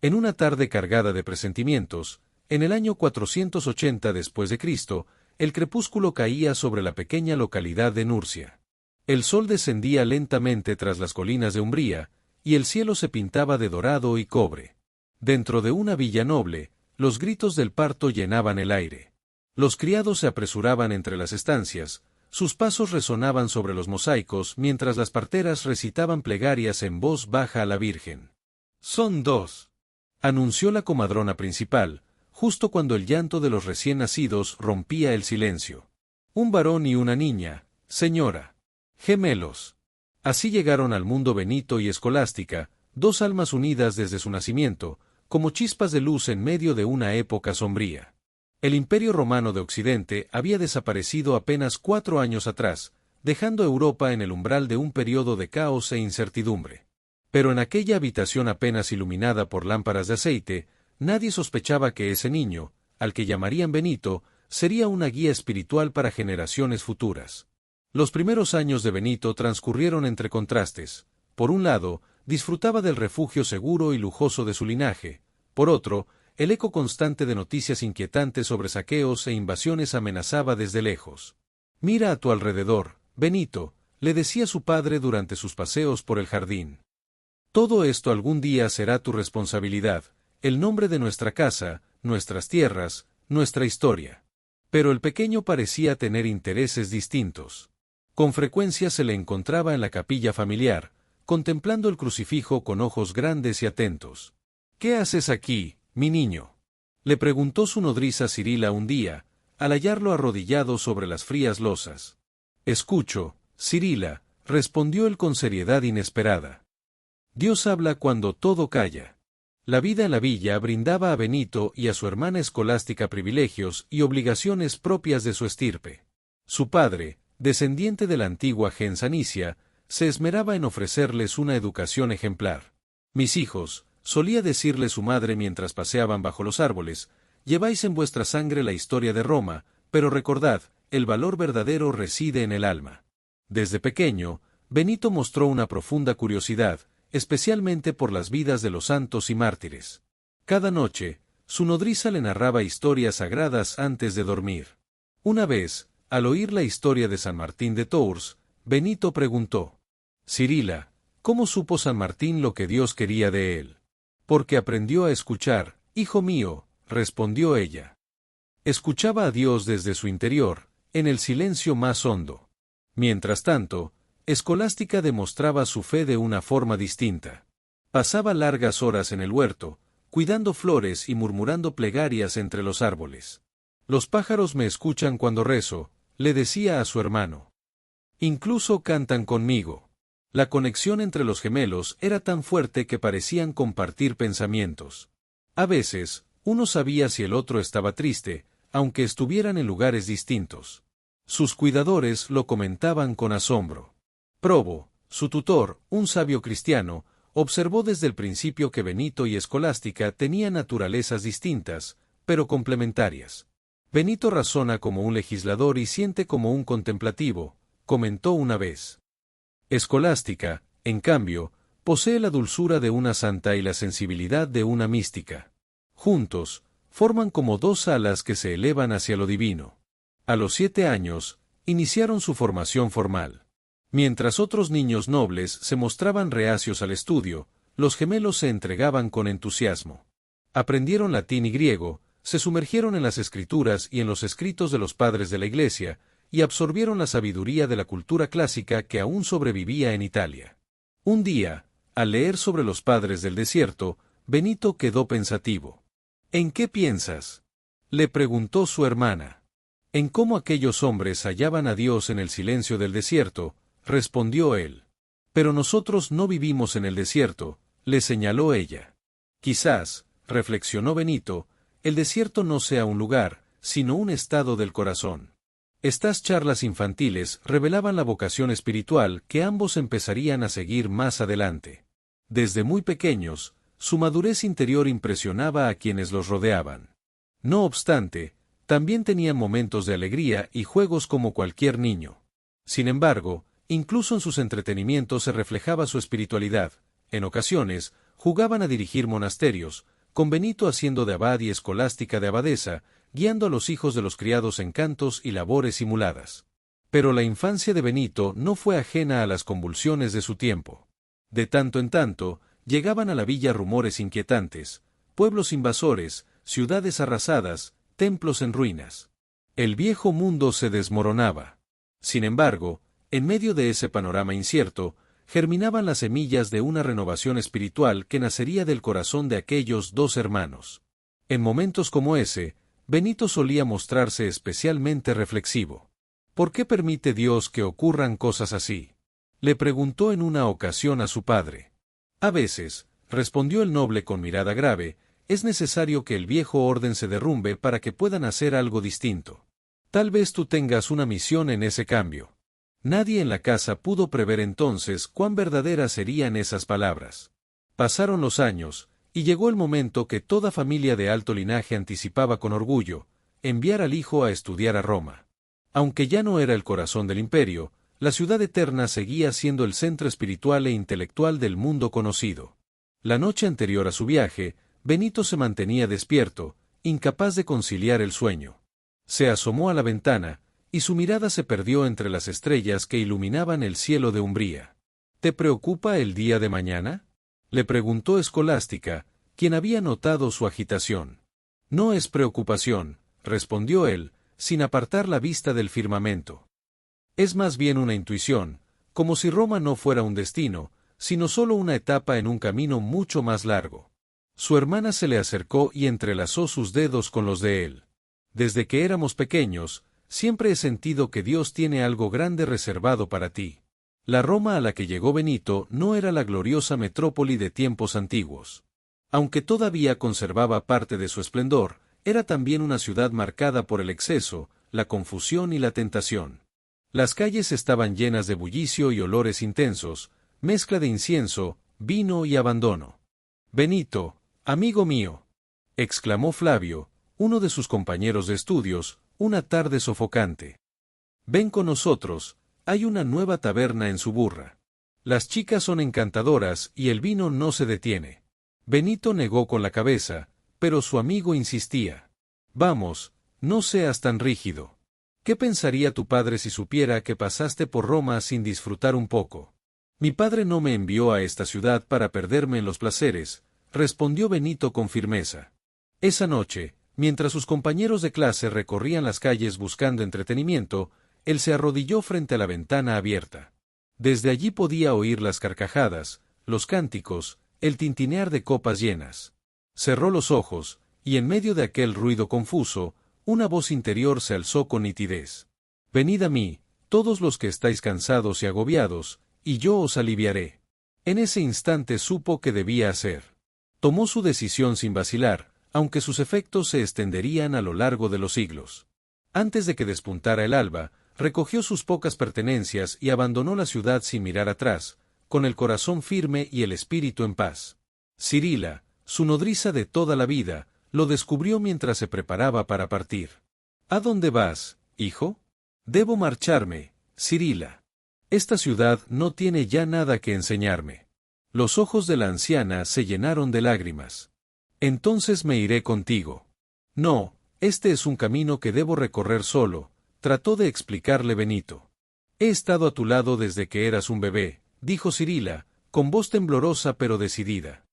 En una tarde cargada de presentimientos, en el año 480 después de Cristo, el crepúsculo caía sobre la pequeña localidad de Nurcia. El sol descendía lentamente tras las colinas de Umbría, y el cielo se pintaba de dorado y cobre. Dentro de una villa noble, los gritos del parto llenaban el aire. Los criados se apresuraban entre las estancias, sus pasos resonaban sobre los mosaicos mientras las parteras recitaban plegarias en voz baja a la Virgen. «Son dos», anunció la comadrona principal, justo cuando el llanto de los recién nacidos rompía el silencio. «Un varón y una niña, señora. Gemelos». Así llegaron al mundo Benito y Escolástica, dos almas unidas desde su nacimiento, como chispas de luz en medio de una época sombría. El Imperio Romano de Occidente había desaparecido apenas 4 años atrás, dejando a Europa en el umbral de un periodo de caos e incertidumbre. Pero en aquella habitación apenas iluminada por lámparas de aceite, nadie sospechaba que ese niño, al que llamarían Benito, sería una guía espiritual para generaciones futuras. Los primeros años de Benito transcurrieron entre contrastes. Por un lado, disfrutaba del refugio seguro y lujoso de su linaje. Por otro, el eco constante de noticias inquietantes sobre saqueos e invasiones amenazaba desde lejos. «Mira a tu alrededor, Benito», le decía su padre durante sus paseos por el jardín. «Todo esto algún día será tu responsabilidad, el nombre de nuestra casa, nuestras tierras, nuestra historia». Pero el pequeño parecía tener intereses distintos. Con frecuencia se le encontraba en la capilla familiar, contemplando el crucifijo con ojos grandes y atentos. «¿Qué haces aquí, mi niño?», le preguntó su nodriza Cirila un día, al hallarlo arrodillado sobre las frías losas. «Escucho, Cirila», respondió él con seriedad inesperada. «Dios habla cuando todo calla». La vida en la villa brindaba a Benito y a su hermana Escolástica privilegios y obligaciones propias de su estirpe. Su padre, descendiente de la antigua gens Anicia, se esmeraba en ofrecerles una educación ejemplar. «Mis hijos», solía decirle su madre mientras paseaban bajo los árboles, «lleváis en vuestra sangre la historia de Roma, pero recordad, el valor verdadero reside en el alma». Desde pequeño, Benito mostró una profunda curiosidad, especialmente por las vidas de los santos y mártires. Cada noche, su nodriza le narraba historias sagradas antes de dormir. Una vez, al oír la historia de San Martín de Tours, Benito preguntó: «Cirila, ¿cómo supo San Martín lo que Dios quería de él?». «Porque aprendió a escuchar, hijo mío», respondió ella. Escuchaba a Dios desde su interior, en el silencio más hondo. Mientras tanto, Escolástica demostraba su fe de una forma distinta. Pasaba largas horas en el huerto, cuidando flores y murmurando plegarias entre los árboles. «Los pájaros me escuchan cuando rezo», le decía a su hermano. «Incluso cantan conmigo». La conexión entre los gemelos era tan fuerte que parecían compartir pensamientos. A veces, uno sabía si el otro estaba triste, aunque estuvieran en lugares distintos. Sus cuidadores lo comentaban con asombro. Probo, su tutor, un sabio cristiano, observó desde el principio que Benito y Escolástica tenían naturalezas distintas, pero complementarias. «Benito razona como un legislador y siente como un contemplativo», comentó una vez. Escolástica, en cambio, posee la dulzura de una santa y la sensibilidad de una mística. Juntos, forman como dos alas que se elevan hacia lo divino. A los 7 años, iniciaron su formación formal. Mientras otros niños nobles se mostraban reacios al estudio, los gemelos se entregaban con entusiasmo. Aprendieron latín y griego, se sumergieron en las escrituras y en los escritos de los padres de la Iglesia, y absorbieron la sabiduría de la cultura clásica que aún sobrevivía en Italia. Un día, al leer sobre los padres del desierto, Benito quedó pensativo. «¿En qué piensas?», le preguntó su hermana. «En cómo aquellos hombres hallaban a Dios en el silencio del desierto», respondió él. «Pero nosotros no vivimos en el desierto», le señaló ella. «Quizás», reflexionó Benito, «el desierto no sea un lugar, sino un estado del corazón». Estas charlas infantiles revelaban la vocación espiritual que ambos empezarían a seguir más adelante. Desde muy pequeños, su madurez interior impresionaba a quienes los rodeaban. No obstante, también tenían momentos de alegría y juegos como cualquier niño. Sin embargo, incluso en sus entretenimientos se reflejaba su espiritualidad. En ocasiones, jugaban a dirigir monasterios, con Benito haciendo de abad y Escolástica de abadesa, guiando a los hijos de los criados en cantos y labores simuladas. Pero la infancia de Benito no fue ajena a las convulsiones de su tiempo. De tanto en tanto, llegaban a la villa rumores inquietantes, pueblos invasores, ciudades arrasadas, templos en ruinas. El viejo mundo se desmoronaba. Sin embargo, en medio de ese panorama incierto, germinaban las semillas de una renovación espiritual que nacería del corazón de aquellos dos hermanos. En momentos como ese, Benito solía mostrarse especialmente reflexivo. ¿Por qué permite Dios que ocurran cosas así?, le preguntó en una ocasión a su padre. A veces, respondió el noble con mirada grave, es necesario que el viejo orden se derrumbe para que puedan hacer algo distinto. Tal vez tú tengas una misión en ese cambio. Nadie en la casa pudo prever entonces cuán verdaderas serían esas palabras. Pasaron los años, y llegó el momento que toda familia de alto linaje anticipaba con orgullo, enviar al hijo a estudiar a Roma. Aunque ya no era el corazón del imperio, la ciudad eterna seguía siendo el centro espiritual e intelectual del mundo conocido. La noche anterior a su viaje, Benito se mantenía despierto, incapaz de conciliar el sueño. Se asomó a la ventana, y su mirada se perdió entre las estrellas que iluminaban el cielo de Umbría. ¿Te preocupa el día de mañana?, le preguntó Escolástica, quien había notado su agitación. No es preocupación, respondió él, sin apartar la vista del firmamento. Es más bien una intuición, como si Roma no fuera un destino, sino solo una etapa en un camino mucho más largo. Su hermana se le acercó y entrelazó sus dedos con los de él. Desde que éramos pequeños, siempre he sentido que Dios tiene algo grande reservado para ti. La Roma a la que llegó Benito no era la gloriosa metrópoli de tiempos antiguos. Aunque todavía conservaba parte de su esplendor, era también una ciudad marcada por el exceso, la confusión y la tentación. Las calles estaban llenas de bullicio y olores intensos, mezcla de incienso, vino y abandono. «Benito, amigo mío», exclamó Flavio, uno de sus compañeros de estudios, una tarde sofocante. «Ven con nosotros, hay una nueva taberna en Suburra. Las chicas son encantadoras y el vino no se detiene». Benito negó con la cabeza, pero su amigo insistía. «Vamos, no seas tan rígido. ¿Qué pensaría tu padre si supiera que pasaste por Roma sin disfrutar un poco?» «Mi padre no me envió a esta ciudad para perderme en los placeres», respondió Benito con firmeza. Esa noche, mientras sus compañeros de clase recorrían las calles buscando entretenimiento, él se arrodilló frente a la ventana abierta. Desde allí podía oír las carcajadas, los cánticos, el tintinear de copas llenas. Cerró los ojos, y en medio de aquel ruido confuso, una voz interior se alzó con nitidez. «Venid a mí, todos los que estáis cansados y agobiados, y yo os aliviaré». En ese instante supo qué debía hacer. Tomó su decisión sin vacilar, aunque sus efectos se extenderían a lo largo de los siglos. Antes de que despuntara el alba, recogió sus pocas pertenencias y abandonó la ciudad sin mirar atrás, con el corazón firme y el espíritu en paz. Cirila, su nodriza de toda la vida, lo descubrió mientras se preparaba para partir. «¿A dónde vas, hijo?» «Debo marcharme, Cirila. Esta ciudad no tiene ya nada que enseñarme». Los ojos de la anciana se llenaron de lágrimas. «Entonces me iré contigo». «No, este es un camino que debo recorrer solo», trató de explicarle Benito. «He estado a tu lado desde que eras un bebé», dijo Cirila, con voz temblorosa pero decidida.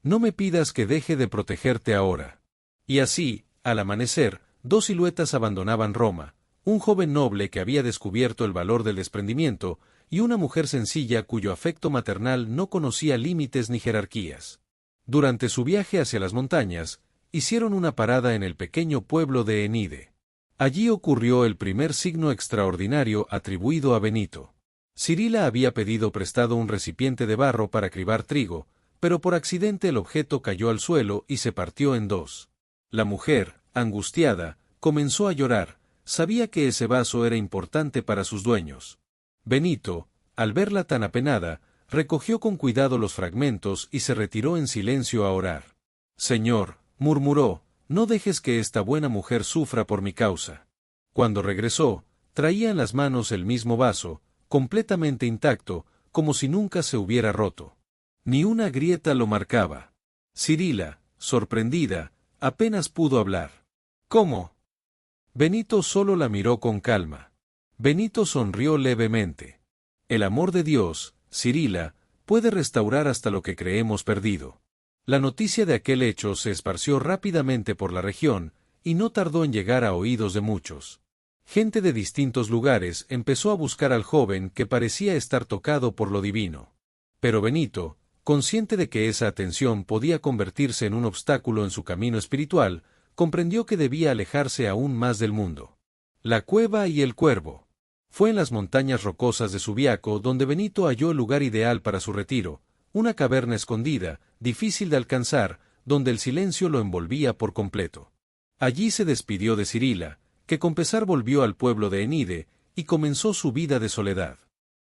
«No me pidas que deje de protegerte ahora». Y así, al amanecer, dos siluetas abandonaban Roma, un joven noble que había descubierto el valor del desprendimiento, y una mujer sencilla cuyo afecto maternal no conocía límites ni jerarquías. Durante su viaje hacia las montañas, hicieron una parada en el pequeño pueblo de Enide. Allí ocurrió el primer signo extraordinario atribuido a Benito. Cirila había pedido prestado un recipiente de barro para cribar trigo, pero por accidente el objeto cayó al suelo y se partió en dos. La mujer, angustiada, comenzó a llorar, sabía que ese vaso era importante para sus dueños. Benito, al verla tan apenada, recogió con cuidado los fragmentos y se retiró en silencio a orar. «Señor», murmuró, «no dejes que esta buena mujer sufra por mi causa». Cuando regresó, traía en las manos el mismo vaso, completamente intacto, como si nunca se hubiera roto. Ni una grieta lo marcaba. «Cirila», sorprendida, apenas pudo hablar. ¿Cómo? Benito solo la miró con calma. Benito sonrió levemente. El amor de Dios, Cirila, puede restaurar hasta lo que creemos perdido. La noticia de aquel hecho se esparció rápidamente por la región, y no tardó en llegar a oídos de muchos. Gente de distintos lugares empezó a buscar al joven que parecía estar tocado por lo divino. Pero Benito, consciente de que esa atención podía convertirse en un obstáculo en su camino espiritual, comprendió que debía alejarse aún más del mundo. La cueva y el cuervo. Fue en las montañas rocosas de Subiaco donde Benito halló el lugar ideal para su retiro, una caverna escondida, difícil de alcanzar, donde el silencio lo envolvía por completo. Allí se despidió de Cirila, que con pesar volvió al pueblo de Enide, y comenzó su vida de soledad.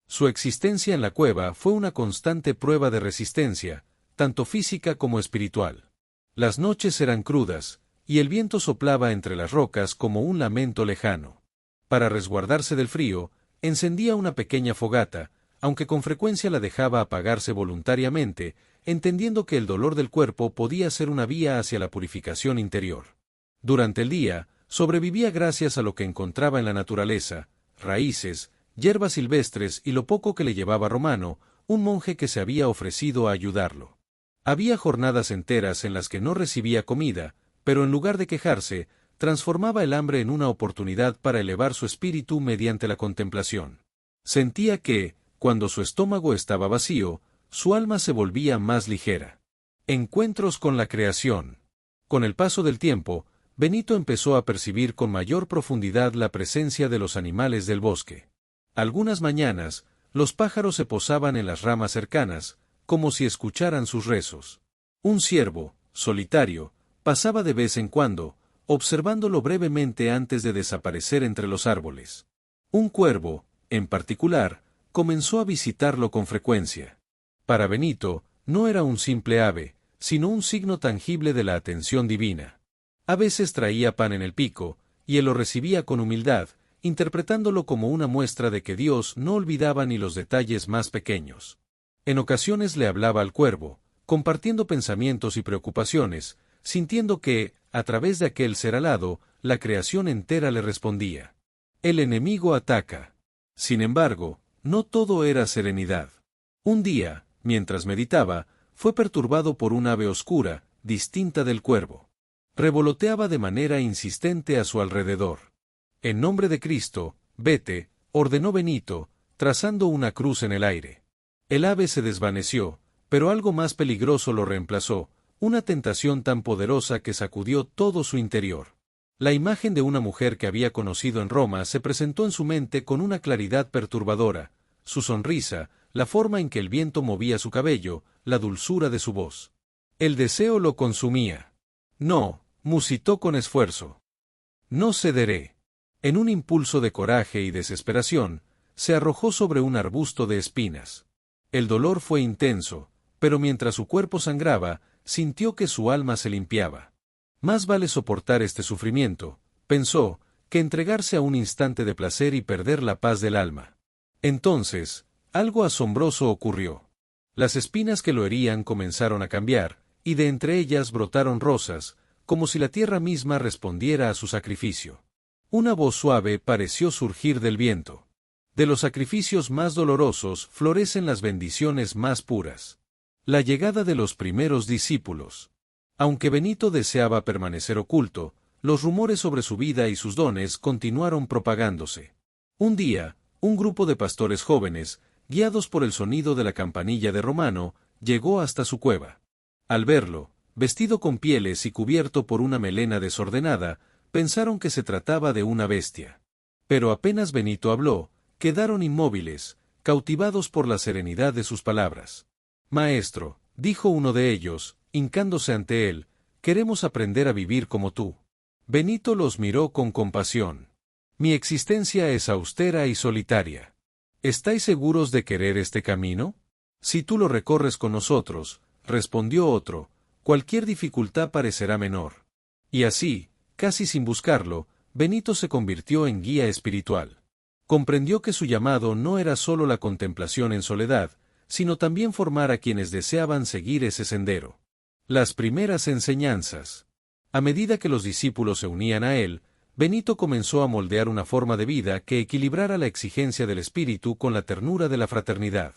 Su existencia en la cueva fue una constante prueba de resistencia, tanto física como espiritual. Las noches eran crudas, y el viento soplaba entre las rocas como un lamento lejano. Para resguardarse del frío, encendía una pequeña fogata, aunque con frecuencia la dejaba apagarse voluntariamente, entendiendo que el dolor del cuerpo podía ser una vía hacia la purificación interior. Durante el día, sobrevivía gracias a lo que encontraba en la naturaleza, raíces, hierbas silvestres y lo poco que le llevaba Romano, un monje que se había ofrecido a ayudarlo. Había jornadas enteras en las que no recibía comida, pero en lugar de quejarse, transformaba el hambre en una oportunidad para elevar su espíritu mediante la contemplación. Sentía que, cuando su estómago estaba vacío, su alma se volvía más ligera. Encuentros con la creación. Con el paso del tiempo, Benito empezó a percibir con mayor profundidad la presencia de los animales del bosque. Algunas mañanas, los pájaros se posaban en las ramas cercanas, como si escucharan sus rezos. Un ciervo, solitario, pasaba de vez en cuando, observándolo brevemente antes de desaparecer entre los árboles. Un cuervo, en particular, comenzó a visitarlo con frecuencia. Para Benito, no era un simple ave, sino un signo tangible de la atención divina. A veces traía pan en el pico, y él lo recibía con humildad, interpretándolo como una muestra de que Dios no olvidaba ni los detalles más pequeños. En ocasiones le hablaba al cuervo, compartiendo pensamientos y preocupaciones, sintiendo que, a través de aquel ser alado, la creación entera le respondía. El enemigo ataca. Sin embargo, no todo era serenidad. Un día, mientras meditaba, fue perturbado por un ave oscura, distinta del cuervo. Revoloteaba de manera insistente a su alrededor. En nombre de Cristo, vete, ordenó Benito, trazando una cruz en el aire. El ave se desvaneció, pero algo más peligroso lo reemplazó, una tentación tan poderosa que sacudió todo su interior. La imagen de una mujer que había conocido en Roma se presentó en su mente con una claridad perturbadora, su sonrisa, la forma en que el viento movía su cabello, la dulzura de su voz. El deseo lo consumía. No, musitó con esfuerzo. No cederé. En un impulso de coraje y desesperación, se arrojó sobre un arbusto de espinas. El dolor fue intenso, pero mientras su cuerpo sangraba, sintió que su alma se limpiaba. Más vale soportar este sufrimiento, pensó, que entregarse a un instante de placer y perder la paz del alma. Entonces, algo asombroso ocurrió. Las espinas que lo herían comenzaron a cambiar, y de entre ellas brotaron rosas, como si la tierra misma respondiera a su sacrificio. Una voz suave pareció surgir del viento. De los sacrificios más dolorosos florecen las bendiciones más puras. La llegada de los primeros discípulos. Aunque Benito deseaba permanecer oculto, los rumores sobre su vida y sus dones continuaron propagándose. Un día, un grupo de pastores jóvenes, guiados por el sonido de la campanilla de Romano, llegó hasta su cueva. Al verlo, vestido con pieles y cubierto por una melena desordenada, pensaron que se trataba de una bestia. Pero apenas Benito habló, quedaron inmóviles, cautivados por la serenidad de sus palabras. «Maestro», dijo uno de ellos, hincándose ante él, «queremos aprender a vivir como tú». Benito los miró con compasión. «Mi existencia es austera y solitaria. ¿Estáis seguros de querer este camino? Si tú lo recorres con nosotros», respondió otro, «cualquier dificultad parecerá menor». Y así, casi sin buscarlo, Benito se convirtió en guía espiritual. Comprendió que su llamado no era solo la contemplación en soledad, sino también formar a quienes deseaban seguir ese sendero. Las primeras enseñanzas. A medida que los discípulos se unían a él, Benito comenzó a moldear una forma de vida que equilibrara la exigencia del espíritu con la ternura de la fraternidad.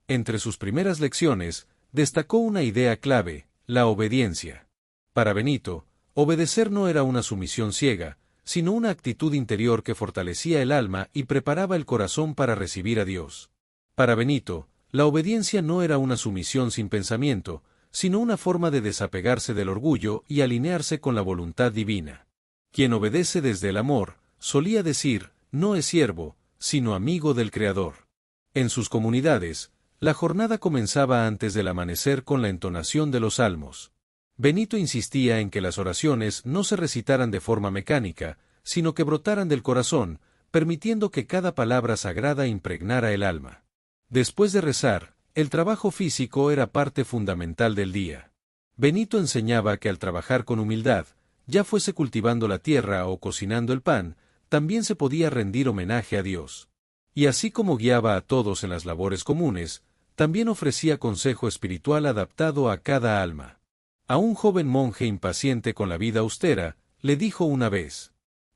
Entre sus primeras lecciones, destacó una idea clave: la obediencia. Para Benito, obedecer no era una sumisión ciega, sino una actitud interior que fortalecía el alma y preparaba el corazón para recibir a Dios. Para Benito, la obediencia no era una sumisión sin pensamiento, sino una forma de desapegarse del orgullo y alinearse con la voluntad divina. Quien obedece desde el amor, solía decir, no es siervo, sino amigo del Creador. En sus comunidades, la jornada comenzaba antes del amanecer con la entonación de los salmos. Benito insistía en que las oraciones no se recitaran de forma mecánica, sino que brotaran del corazón, permitiendo que cada palabra sagrada impregnara el alma. Después de rezar, el trabajo físico era parte fundamental del día. Benito enseñaba que al trabajar con humildad, ya fuese cultivando la tierra o cocinando el pan, también se podía rendir homenaje a Dios. Y así como guiaba a todos en las labores comunes, también ofrecía consejo espiritual adaptado a cada alma. A un joven monje impaciente con la vida austera, le dijo una vez: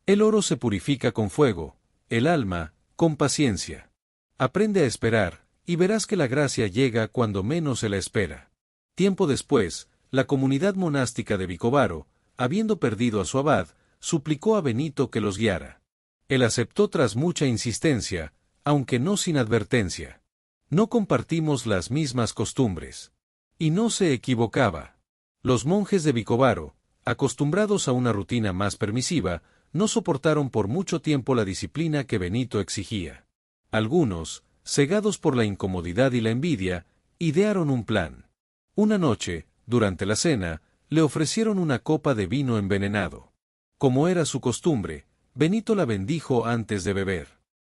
el oro se purifica con fuego, el alma, con paciencia. Aprende a esperar, y verás que la gracia llega cuando menos se la espera. Tiempo después, la comunidad monástica de Vicovaro, habiendo perdido a su abad, suplicó a Benito que los guiara. Él aceptó tras mucha insistencia, aunque no sin advertencia. No compartimos las mismas costumbres. Y no se equivocaba. Los monjes de Vicovaro, acostumbrados a una rutina más permisiva, no soportaron por mucho tiempo la disciplina que Benito exigía. Algunos, cegados por la incomodidad y la envidia, idearon un plan. Una noche, durante la cena, le ofrecieron una copa de vino envenenado. Como era su costumbre, Benito la bendijo antes de beber.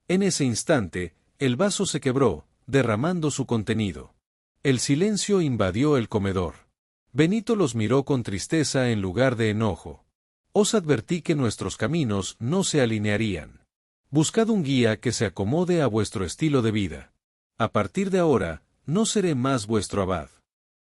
En ese instante, el vaso se quebró, derramando su contenido. El silencio invadió el comedor. Benito los miró con tristeza en lugar de enojo. Os advertí que nuestros caminos no se alinearían. Buscad un guía que se acomode a vuestro estilo de vida. A partir de ahora, no seré más vuestro abad.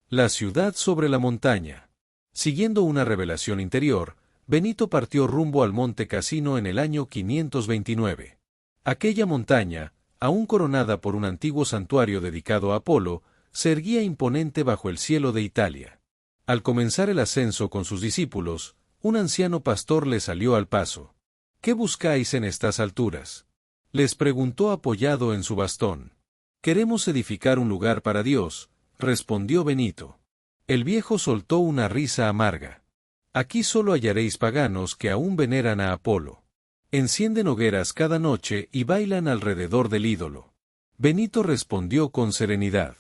La ciudad sobre la montaña. Siguiendo una revelación interior, Benito partió rumbo al Monte Cassino en el año 529. Aquella montaña, aún coronada por un antiguo santuario dedicado a Apolo, se erguía imponente bajo el cielo de Italia. Al comenzar el ascenso con sus discípulos, un anciano pastor le salió al paso. ¿Qué buscáis en estas alturas?, les preguntó apoyado en su bastón. Queremos edificar un lugar para Dios, respondió Benito. El viejo soltó una risa amarga. Aquí solo hallaréis paganos que aún veneran a Apolo. Encienden hogueras cada noche y bailan alrededor del ídolo. Benito respondió con serenidad.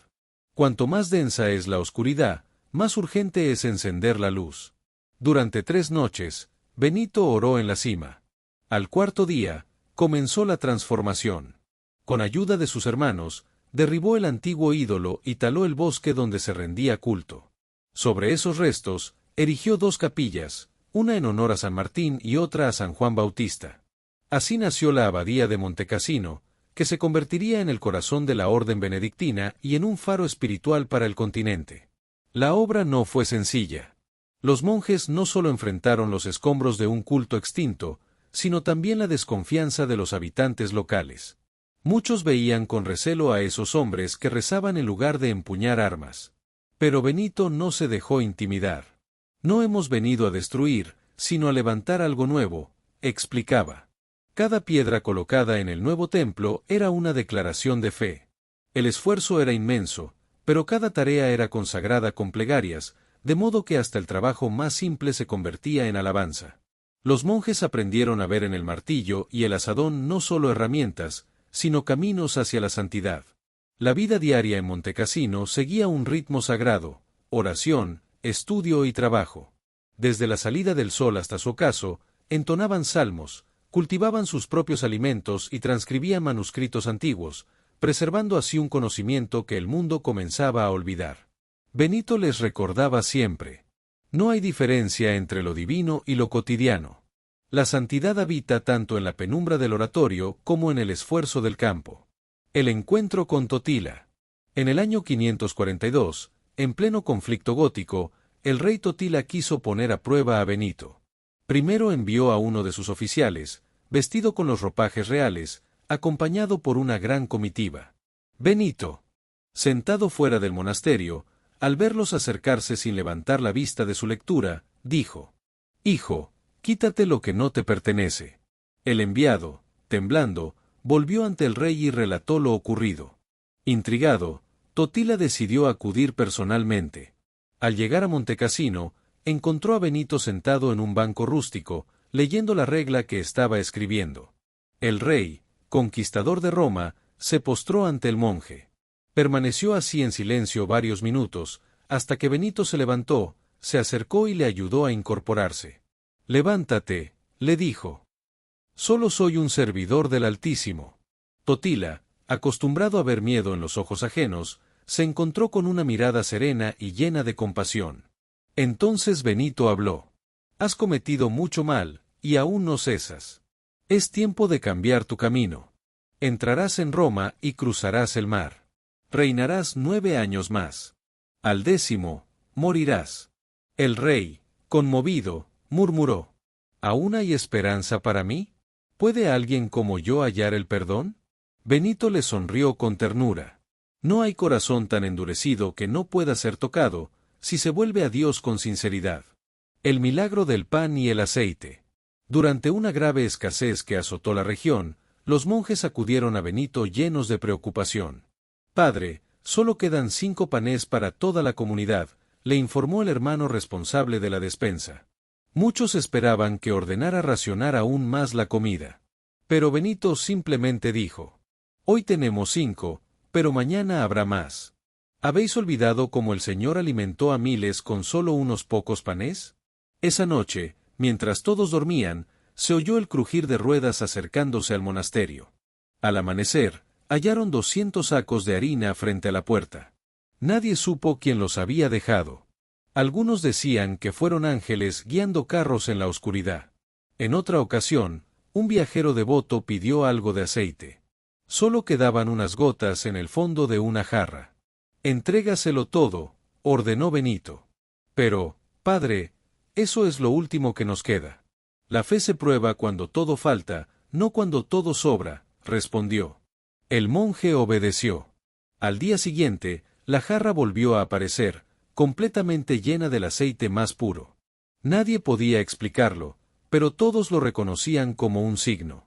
Cuanto más densa es la oscuridad, más urgente es encender la luz. Durante 3 noches, Benito oró en la cima. Al cuarto día, comenzó la transformación. Con ayuda de sus hermanos, derribó el antiguo ídolo y taló el bosque donde se rendía culto. Sobre esos restos, erigió 2 capillas, una en honor a San Martín y otra a San Juan Bautista. Así nació la abadía de Montecassino, que se convertiría en el corazón de la orden benedictina y en un faro espiritual para el continente. La obra no fue sencilla. Los monjes no solo enfrentaron los escombros de un culto extinto, sino también la desconfianza de los habitantes locales. Muchos veían con recelo a esos hombres que rezaban en lugar de empuñar armas. Pero Benito no se dejó intimidar. No hemos venido a destruir, sino a levantar algo nuevo, explicaba. Cada piedra colocada en el nuevo templo era una declaración de fe. El esfuerzo era inmenso, pero cada tarea era consagrada con plegarias, de modo que hasta el trabajo más simple se convertía en alabanza. Los monjes aprendieron a ver en el martillo y el azadón no solo herramientas, sino caminos hacia la santidad. La vida diaria en Montecassino seguía un ritmo sagrado: oración, estudio y trabajo. Desde la salida del sol hasta su ocaso, entonaban salmos, cultivaban sus propios alimentos y transcribían manuscritos antiguos, preservando así un conocimiento que el mundo comenzaba a olvidar. Benito les recordaba siempre: no hay diferencia entre lo divino y lo cotidiano. La santidad habita tanto en la penumbra del oratorio como en el esfuerzo del campo. El encuentro con Totila. En el año 542, en pleno conflicto gótico, el rey Totila quiso poner a prueba a Benito. Primero envió a uno de sus oficiales, vestido con los ropajes reales, acompañado por una gran comitiva. Benito, sentado fuera del monasterio, al verlos acercarse sin levantar la vista de su lectura, dijo: «Hijo, quítate lo que no te pertenece». El enviado, temblando, volvió ante el rey y relató lo ocurrido. Intrigado, Totila decidió acudir personalmente. Al llegar a Montecassino, encontró a Benito sentado en un banco rústico, leyendo la regla que estaba escribiendo. El rey, conquistador de Roma, se postró ante el monje. Permaneció así en silencio varios minutos, hasta que Benito se levantó, se acercó y le ayudó a incorporarse. «Levántate», le dijo. «Solo soy un servidor del Altísimo». Totila, acostumbrado a ver miedo en los ojos ajenos, se encontró con una mirada serena y llena de compasión. Entonces Benito habló: «Has cometido mucho mal, y aún no cesas. Es tiempo de cambiar tu camino. Entrarás en Roma y cruzarás el mar. Reinarás 9 años más. Al 10º, morirás». El rey, conmovido, murmuró: «¿Aún hay esperanza para mí? ¿Puede alguien como yo hallar el perdón?». Benito le sonrió con ternura. No hay corazón tan endurecido que no pueda ser tocado, si se vuelve a Dios con sinceridad. El milagro del pan y el aceite. Durante una grave escasez que azotó la región, los monjes acudieron a Benito llenos de preocupación. «Padre, solo quedan 5 panes para toda la comunidad», le informó el hermano responsable de la despensa. Muchos esperaban que ordenara racionar aún más la comida. Pero Benito simplemente dijo: «Hoy tenemos 5, pero mañana habrá más. ¿Habéis olvidado cómo el Señor alimentó a miles con solo unos pocos panes?». Esa noche, mientras todos dormían, se oyó el crujir de ruedas acercándose al monasterio. Al amanecer, hallaron 200 sacos de harina frente a la puerta. Nadie supo quién los había dejado. Algunos decían que fueron ángeles guiando carros en la oscuridad. En otra ocasión, un viajero devoto pidió algo de aceite. Solo quedaban unas gotas en el fondo de una jarra. «Entrégaselo todo», ordenó Benito. «Pero, padre, eso es lo último que nos queda». «La fe se prueba cuando todo falta, no cuando todo sobra», respondió. El monje obedeció. Al día siguiente, la jarra volvió a aparecer, completamente llena del aceite más puro. Nadie podía explicarlo, pero todos lo reconocían como un signo.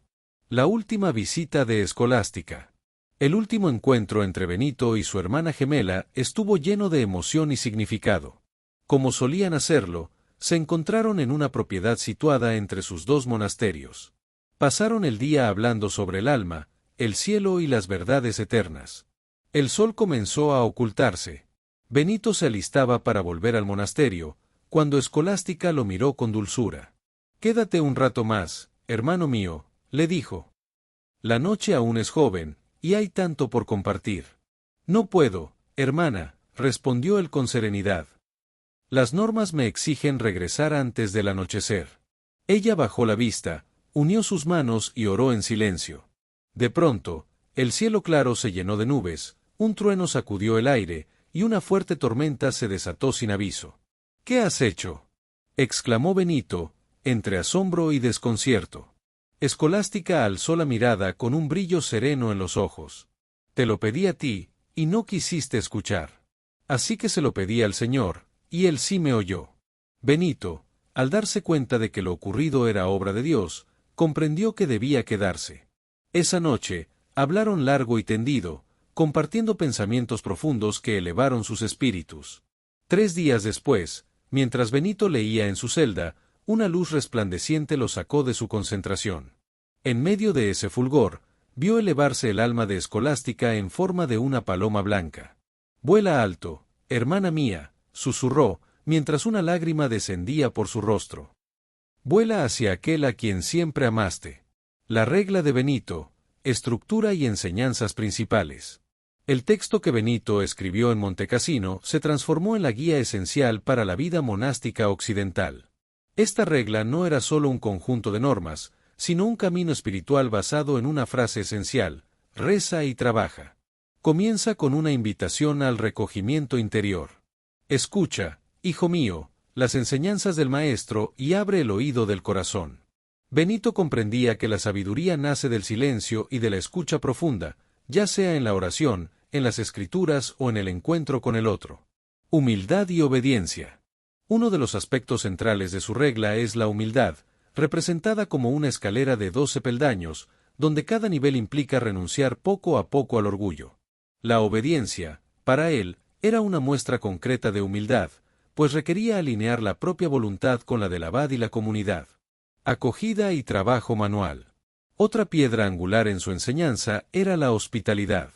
La última visita de Escolástica. El último encuentro entre Benito y su hermana gemela estuvo lleno de emoción y significado. Como solían hacerlo, se encontraron en una propiedad situada entre sus 2 monasterios. Pasaron el día hablando sobre el alma, el cielo y las verdades eternas. El sol comenzó a ocultarse. Benito se alistaba para volver al monasterio, cuando Escolástica lo miró con dulzura. «Quédate un rato más, hermano mío», le dijo. «La noche aún es joven, y hay tanto por compartir». «No puedo, hermana», respondió él con serenidad. «Las normas me exigen regresar antes del anochecer». Ella bajó la vista, unió sus manos y oró en silencio. De pronto, el cielo claro se llenó de nubes, un trueno sacudió el aire, y una fuerte tormenta se desató sin aviso. «¿Qué has hecho?», exclamó Benito, entre asombro y desconcierto. Escolástica alzó la mirada con un brillo sereno en los ojos. «Te lo pedí a ti, y no quisiste escuchar. Así que se lo pedí al Señor, y Él sí me oyó». Benito, al darse cuenta de que lo ocurrido era obra de Dios, comprendió que debía quedarse. Esa noche, hablaron largo y tendido, compartiendo pensamientos profundos que elevaron sus espíritus. 3 días después, mientras Benito leía en su celda, una luz resplandeciente lo sacó de su concentración. En medio de ese fulgor, vio elevarse el alma de Escolástica en forma de una paloma blanca. «Vuela alto, hermana mía», susurró, mientras una lágrima descendía por su rostro. «Vuela hacia aquel a quien siempre amaste». La regla de Benito, estructura y enseñanzas principales. El texto que Benito escribió en Montecassino se transformó en la guía esencial para la vida monástica occidental. Esta regla no era solo un conjunto de normas, sino un camino espiritual basado en una frase esencial: reza y trabaja. Comienza con una invitación al recogimiento interior. Escucha, hijo mío, las enseñanzas del Maestro y abre el oído del corazón. Benito comprendía que la sabiduría nace del silencio y de la escucha profunda, ya sea en la oración, en las escrituras o en el encuentro con el otro. Humildad y obediencia. Uno de los aspectos centrales de su regla es la humildad, representada como una escalera de 12 peldaños, donde cada nivel implica renunciar poco a poco al orgullo. La obediencia, para él, era una muestra concreta de humildad, pues requería alinear la propia voluntad con la del abad y la comunidad. Acogida y trabajo manual. Otra piedra angular en su enseñanza era la hospitalidad.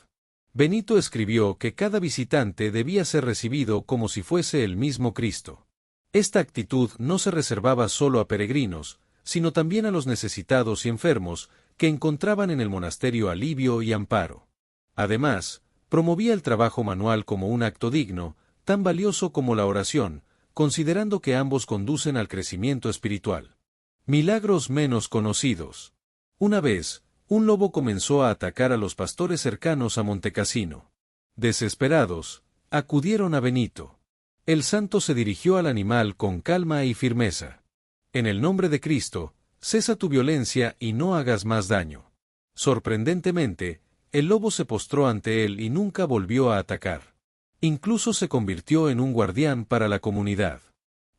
Benito escribió que cada visitante debía ser recibido como si fuese el mismo Cristo. Esta actitud no se reservaba solo a peregrinos, sino también a los necesitados y enfermos, que encontraban en el monasterio alivio y amparo. Además, promovía el trabajo manual como un acto digno, tan valioso como la oración, considerando que ambos conducen al crecimiento espiritual. Milagros menos conocidos. Una vez, un lobo comenzó a atacar a los pastores cercanos a Montecassino. Desesperados, acudieron a Benito. El santo se dirigió al animal con calma y firmeza. En el nombre de Cristo, cesa tu violencia y no hagas más daño. Sorprendentemente, el lobo se postró ante él y nunca volvió a atacar. Incluso se convirtió en un guardián para la comunidad.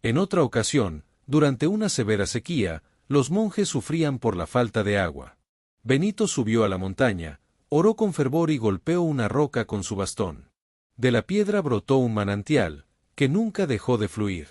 En otra ocasión, durante una severa sequía, los monjes sufrían por la falta de agua. Benito subió a la montaña, oró con fervor y golpeó una roca con su bastón. De la piedra brotó un manantial, que nunca dejó de fluir.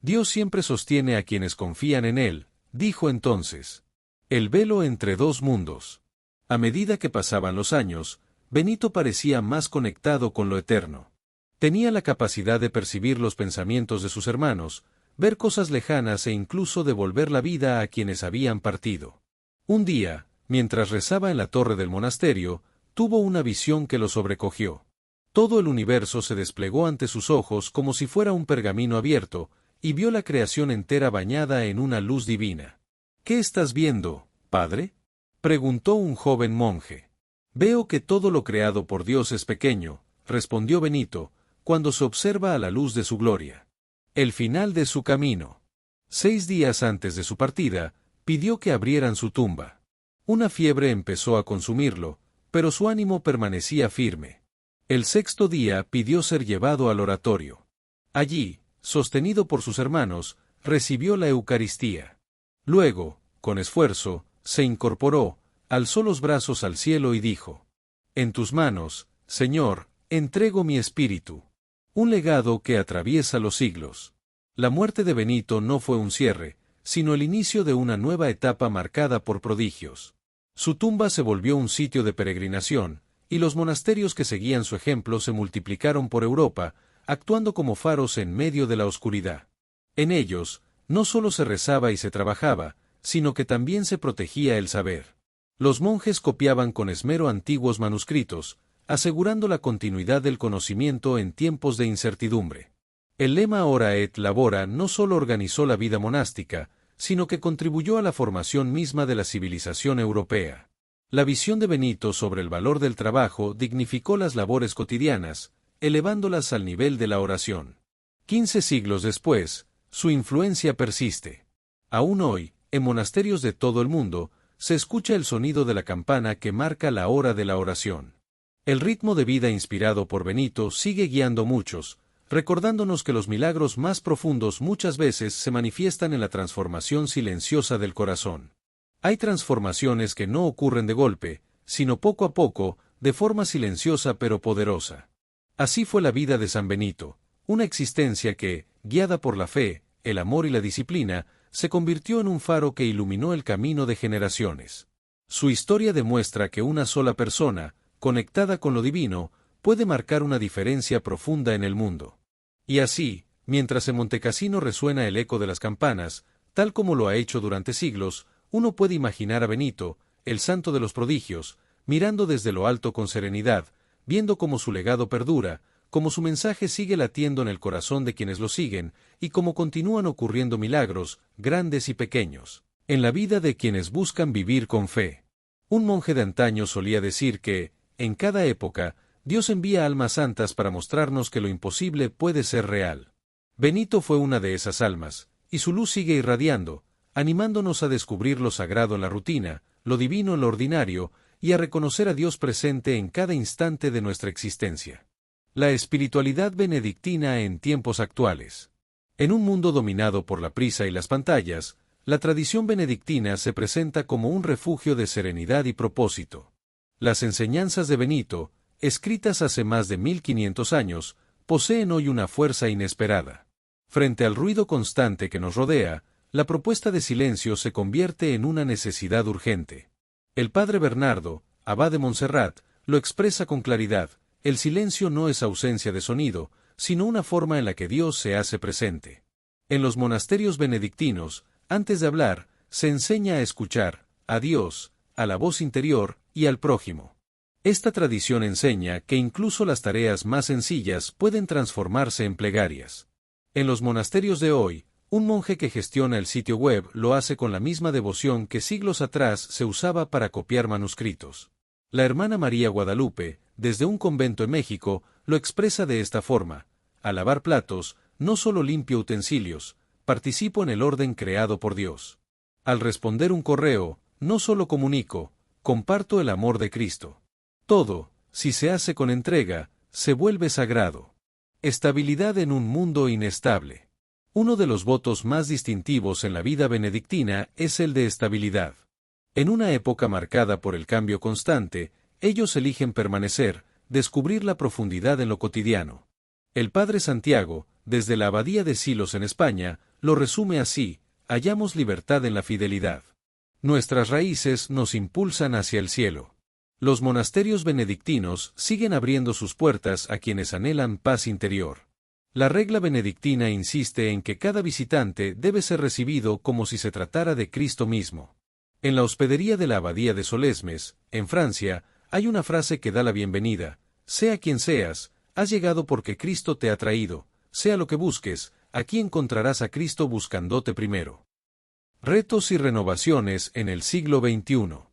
Dios siempre sostiene a quienes confían en Él, dijo entonces. El velo entre dos mundos. A medida que pasaban los años, Benito parecía más conectado con lo eterno. Tenía la capacidad de percibir los pensamientos de sus hermanos, ver cosas lejanas e incluso devolver la vida a quienes habían partido. Un día, mientras rezaba en la torre del monasterio, tuvo una visión que lo sobrecogió. Todo el universo se desplegó ante sus ojos como si fuera un pergamino abierto, y vio la creación entera bañada en una luz divina. ¿Qué estás viendo, padre?, preguntó un joven monje. Veo que todo lo creado por Dios es pequeño, respondió Benito, cuando se observa a la luz de su gloria. El final de su camino. 6 días antes de su partida, pidió que abrieran su tumba. Una fiebre empezó a consumirlo, pero su ánimo permanecía firme. El 6.º día pidió ser llevado al oratorio. Allí, sostenido por sus hermanos, recibió la Eucaristía. Luego, con esfuerzo, se incorporó, alzó los brazos al cielo y dijo: En tus manos, Señor, entrego mi espíritu. Un legado que atraviesa los siglos. La muerte de Benito no fue un cierre, sino el inicio de una nueva etapa marcada por prodigios. Su tumba se volvió un sitio de peregrinación, y los monasterios que seguían su ejemplo se multiplicaron por Europa, actuando como faros en medio de la oscuridad. En ellos, no solo se rezaba y se trabajaba, sino que también se protegía el saber. Los monjes copiaban con esmero antiguos manuscritos, asegurando la continuidad del conocimiento en tiempos de incertidumbre. El lema Ora et Labora no solo organizó la vida monástica, sino que contribuyó a la formación misma de la civilización europea. La visión de Benito sobre el valor del trabajo dignificó las labores cotidianas, elevándolas al nivel de la oración. 15 siglos después, su influencia persiste. Aún hoy, en monasterios de todo el mundo, se escucha el sonido de la campana que marca la hora de la oración. El ritmo de vida inspirado por Benito sigue guiando a muchos, recordándonos que los milagros más profundos muchas veces se manifiestan en la transformación silenciosa del corazón. Hay transformaciones que no ocurren de golpe, sino poco a poco, de forma silenciosa pero poderosa. Así fue la vida de San Benito, una existencia que, guiada por la fe, el amor y la disciplina, se convirtió en un faro que iluminó el camino de generaciones. Su historia demuestra que una sola persona, conectada con lo divino, puede marcar una diferencia profunda en el mundo. Y así, mientras en Montecassino resuena el eco de las campanas, tal como lo ha hecho durante siglos, uno puede imaginar a Benito, el santo de los prodigios, mirando desde lo alto con serenidad, viendo cómo su legado perdura, cómo su mensaje sigue latiendo en el corazón de quienes lo siguen, y cómo continúan ocurriendo milagros, grandes y pequeños, en la vida de quienes buscan vivir con fe. Un monje de antaño solía decir que, en cada época, Dios envía almas santas para mostrarnos que lo imposible puede ser real. Benito fue una de esas almas, y su luz sigue irradiando, animándonos a descubrir lo sagrado en la rutina, lo divino en lo ordinario, y a reconocer a Dios presente en cada instante de nuestra existencia. La espiritualidad benedictina en tiempos actuales. En un mundo dominado por la prisa y las pantallas, la tradición benedictina se presenta como un refugio de serenidad y propósito. Las enseñanzas de Benito, escritas hace más de 1500 años, poseen hoy una fuerza inesperada. Frente al ruido constante que nos rodea, la propuesta de silencio se convierte en una necesidad urgente. El padre Bernardo, abad de Montserrat, lo expresa con claridad: el silencio no es ausencia de sonido, sino una forma en la que Dios se hace presente. En los monasterios benedictinos, antes de hablar, se enseña a escuchar, a Dios, a la voz interior y al prójimo. Esta tradición enseña que incluso las tareas más sencillas pueden transformarse en plegarias. En los monasterios de hoy, un monje que gestiona el sitio web lo hace con la misma devoción que siglos atrás se usaba para copiar manuscritos. La hermana María Guadalupe, desde un convento en México, lo expresa de esta forma: al lavar platos, no solo limpio utensilios, participo en el orden creado por Dios. Al responder un correo, no solo comunico, comparto el amor de Cristo. Todo, si se hace con entrega, se vuelve sagrado. Estabilidad en un mundo inestable. Uno de los votos más distintivos en la vida benedictina es el de estabilidad. En una época marcada por el cambio constante, ellos eligen permanecer, descubrir la profundidad en lo cotidiano. El padre Santiago, desde la abadía de Silos en España, lo resume así: hallamos libertad en la fidelidad. Nuestras raíces nos impulsan hacia el cielo. Los monasterios benedictinos siguen abriendo sus puertas a quienes anhelan paz interior. La regla benedictina insiste en que cada visitante debe ser recibido como si se tratara de Cristo mismo. En la hospedería de la abadía de Solesmes, en Francia, hay una frase que da la bienvenida: sea quien seas, has llegado porque Cristo te ha traído, sea lo que busques, aquí encontrarás a Cristo buscándote primero. Retos y renovaciones en el siglo XXI.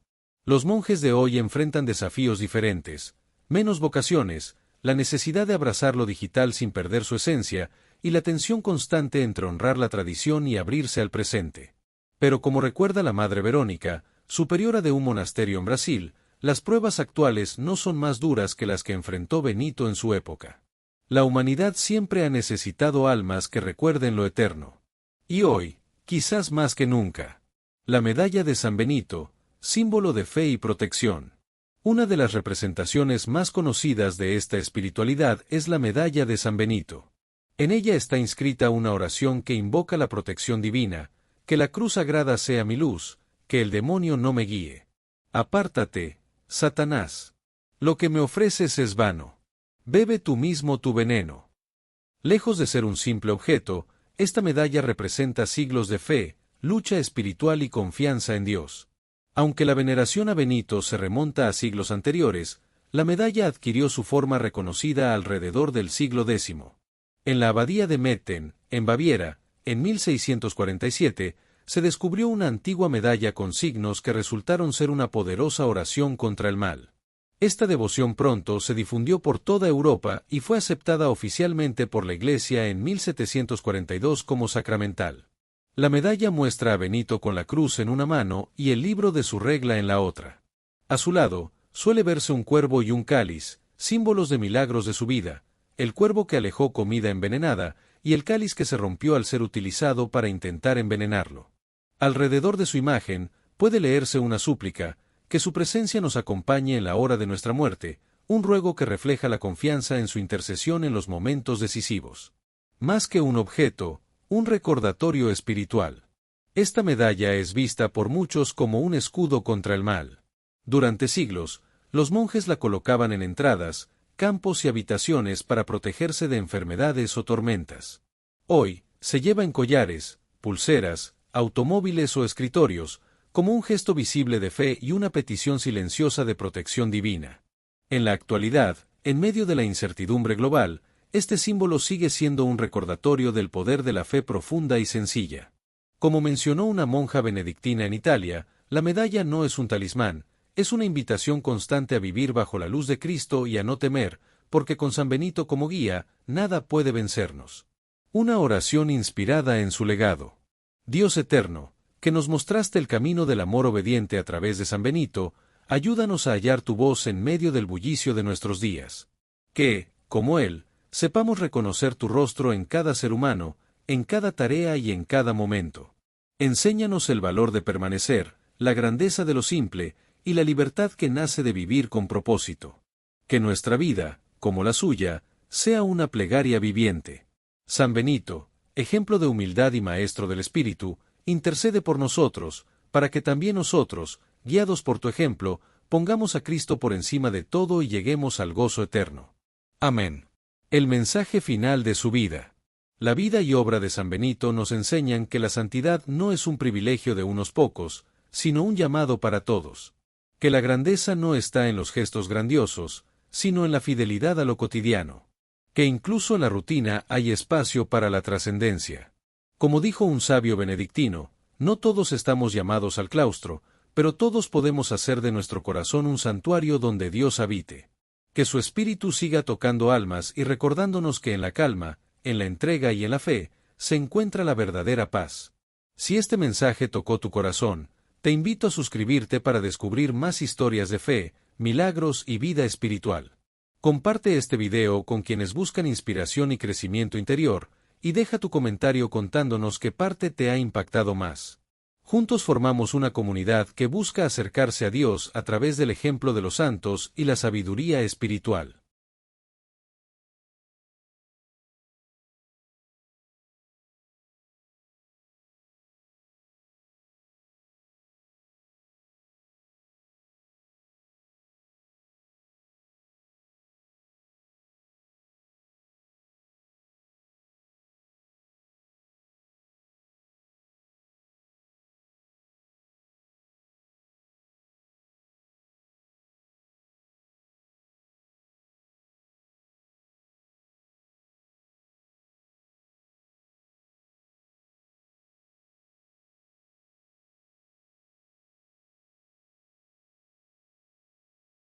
Los monjes de hoy enfrentan desafíos diferentes: menos vocaciones, la necesidad de abrazar lo digital sin perder su esencia, y la tensión constante entre honrar la tradición y abrirse al presente. Pero como recuerda la Madre Verónica, superiora de un monasterio en Brasil, las pruebas actuales no son más duras que las que enfrentó Benito en su época. La humanidad siempre ha necesitado almas que recuerden lo eterno. Y hoy, quizás más que nunca, la medalla de San Benito, símbolo de fe y protección. Una de las representaciones más conocidas de esta espiritualidad es la medalla de San Benito. En ella está inscrita una oración que invoca la protección divina: que la cruz sagrada sea mi luz, que el demonio no me guíe. Apártate, Satanás. Lo que me ofreces es vano. Bebe tú mismo tu veneno. Lejos de ser un simple objeto, esta medalla representa siglos de fe, lucha espiritual y confianza en Dios. Aunque la veneración a Benito se remonta a siglos anteriores, la medalla adquirió su forma reconocida alrededor del siglo X. En la abadía de Metten, en Baviera, en 1647, se descubrió una antigua medalla con signos que resultaron ser una poderosa oración contra el mal. Esta devoción pronto se difundió por toda Europa y fue aceptada oficialmente por la Iglesia en 1742 como sacramental. La medalla muestra a Benito con la cruz en una mano y el libro de su regla en la otra. A su lado, suele verse un cuervo y un cáliz, símbolos de milagros de su vida: el cuervo que alejó comida envenenada, y el cáliz que se rompió al ser utilizado para intentar envenenarlo. Alrededor de su imagen, puede leerse una súplica: que su presencia nos acompañe en la hora de nuestra muerte, un ruego que refleja la confianza en su intercesión en los momentos decisivos. Más que un objeto, un recordatorio espiritual. Esta medalla es vista por muchos como un escudo contra el mal. Durante siglos, los monjes la colocaban en entradas, campos y habitaciones para protegerse de enfermedades o tormentas. Hoy, se lleva en collares, pulseras, automóviles o escritorios, como un gesto visible de fe y una petición silenciosa de protección divina. En la actualidad, en medio de la incertidumbre global, este símbolo sigue siendo un recordatorio del poder de la fe profunda y sencilla. Como mencionó una monja benedictina en Italia, la medalla no es un talismán, es una invitación constante a vivir bajo la luz de Cristo y a no temer, porque con San Benito como guía, nada puede vencernos. Una oración inspirada en su legado. Dios eterno, que nos mostraste el camino del amor obediente a través de San Benito, ayúdanos a hallar tu voz en medio del bullicio de nuestros días. Que, como él, sepamos reconocer tu rostro en cada ser humano, en cada tarea y en cada momento. Enséñanos el valor de permanecer, la grandeza de lo simple, y la libertad que nace de vivir con propósito. Que nuestra vida, como la suya, sea una plegaria viviente. San Benito, ejemplo de humildad y maestro del espíritu, intercede por nosotros, para que también nosotros, guiados por tu ejemplo, pongamos a Cristo por encima de todo y lleguemos al gozo eterno. Amén. El mensaje final de su vida. La vida y obra de San Benito nos enseñan que la santidad no es un privilegio de unos pocos, sino un llamado para todos. Que la grandeza no está en los gestos grandiosos, sino en la fidelidad a lo cotidiano. Que incluso en la rutina hay espacio para la trascendencia. Como dijo un sabio benedictino, no todos estamos llamados al claustro, pero todos podemos hacer de nuestro corazón un santuario donde Dios habite. Que su espíritu siga tocando almas y recordándonos que en la calma, en la entrega y en la fe, se encuentra la verdadera paz. Si este mensaje tocó tu corazón, te invito a suscribirte para descubrir más historias de fe, milagros y vida espiritual. Comparte este video con quienes buscan inspiración y crecimiento interior, y deja tu comentario contándonos qué parte te ha impactado más. Juntos formamos una comunidad que busca acercarse a Dios a través del ejemplo de los santos y la sabiduría espiritual.